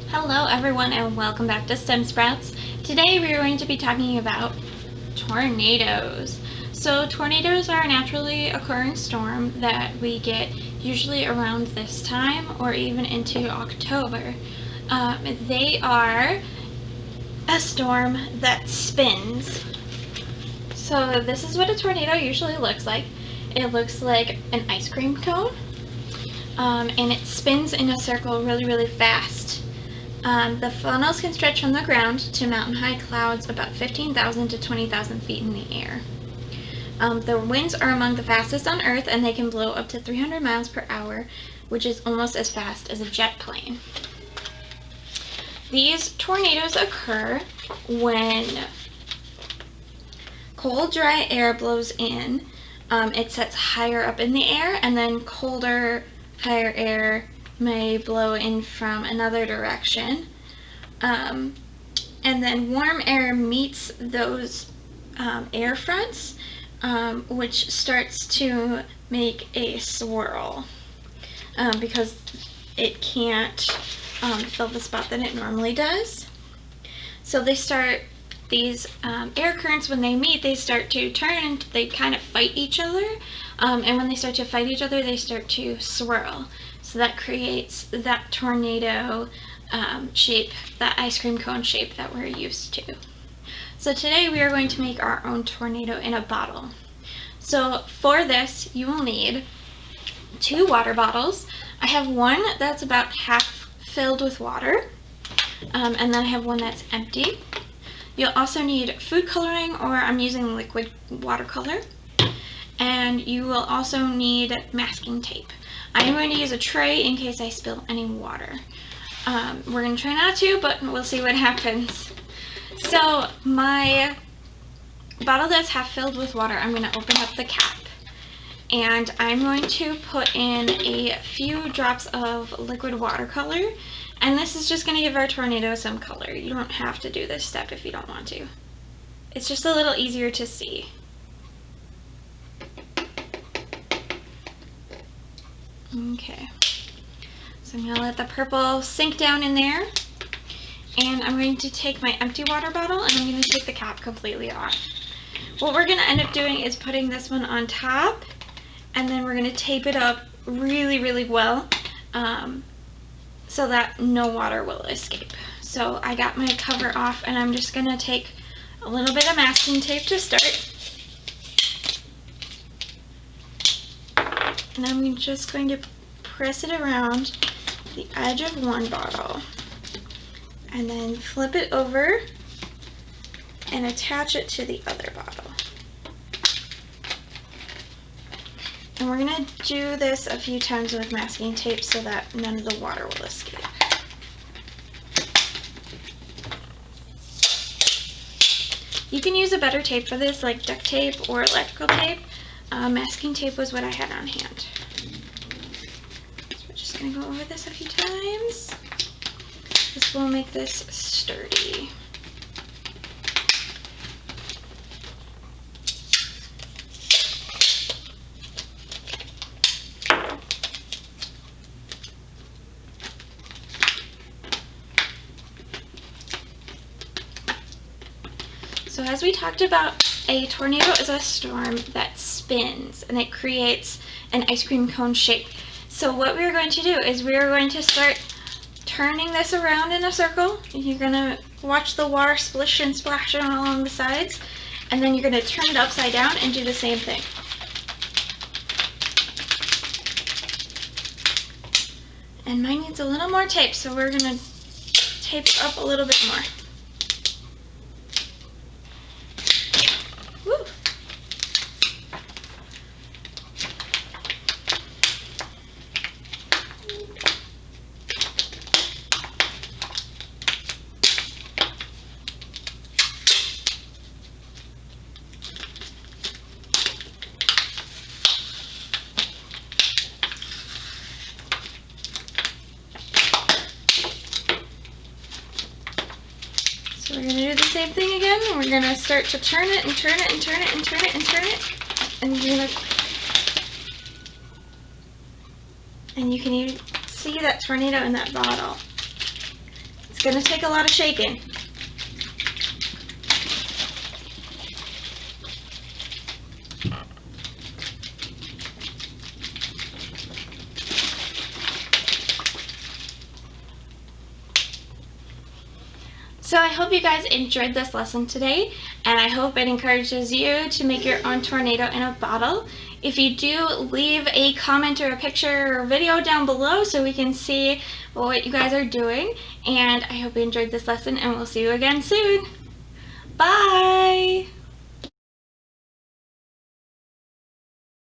Hello everyone and welcome back to STEM Sprouts. Today we are going to be talking about tornadoes. So tornadoes are a naturally occurring storm that we get usually around this time or even into October. They are a storm that spins. So this is what a tornado usually looks like. It looks like an ice cream cone, and it spins in a circle really fast. The funnels can stretch from the ground to mountain-high clouds about 15,000 to 20,000 feet in the air. The winds are among the fastest on Earth, and they can blow up to 300 miles per hour, which is almost as fast as a jet plane. These tornadoes occur when cold, dry air blows in. It sets higher up in the air, and then colder, higher air may blow in from another direction, and then warm air meets those air fronts, which starts to make a swirl because it can't fill the spot that it normally does. So these air currents, when they meet, they start to turn and they kind of fight each other, and when they start to fight each other, they start to swirl. So that creates that tornado shape, that ice cream cone shape that we're used to. So today we are going to make our own tornado in a bottle. So for this, you will need 2 water bottles. I have one that's about half filled with water, and then I have one that's empty. You'll also need food coloring, or I'm using liquid watercolor, and you will also need masking tape. I'm going to use a tray in case I spill any water. We're going to try not to, but we'll see what happens. So my bottle that's half filled with water, I'm going to open up the cap, and I'm going to put in a few drops of liquid watercolor, and this is just going to give our tornado some color. You don't have to do this step if you don't want to. It's just a little easier to see. Okay, so I'm going to let the purple sink down in there, and I'm going to take my empty water bottle and I'm going to take the cap completely off. What we're going to end up doing is putting this one on top, and then we're going to tape it up really well, so that no water will escape. So I got my cover off, and I'm just going to take a little bit of masking tape to start. And I'm just going to press it around the edge of one bottle, and then flip it over and attach it to the other bottle. And we're going to do this a few times with masking tape so that none of the water will escape. You can use a better tape for this, like duct tape or electrical tape. Masking tape was what I had on hand. So we're just going to go over this a few times. This will make this sturdy. So as we talked about, a tornado is a storm that spins, and it creates an ice cream cone shape. So what we're going to do is we're going to start turning this around in a circle. You're going to watch the water splish and splash along the sides, and then you're going to turn it upside down and do the same thing. And mine needs a little more tape, so we're going to tape it up a little bit more. Woo. So we're going to do the same thing again, and we're going to start to turn it and turn it and turn it and turn it and turn it. And you can even see that tornado in that bottle. It's going to take a lot of shaking. So I hope you guys enjoyed this lesson today, and I hope it encourages you to make your own tornado in a bottle. If you do, leave a comment or a picture or video down below so we can see what you guys are doing. And I hope you enjoyed this lesson, and we'll see you again soon. Bye!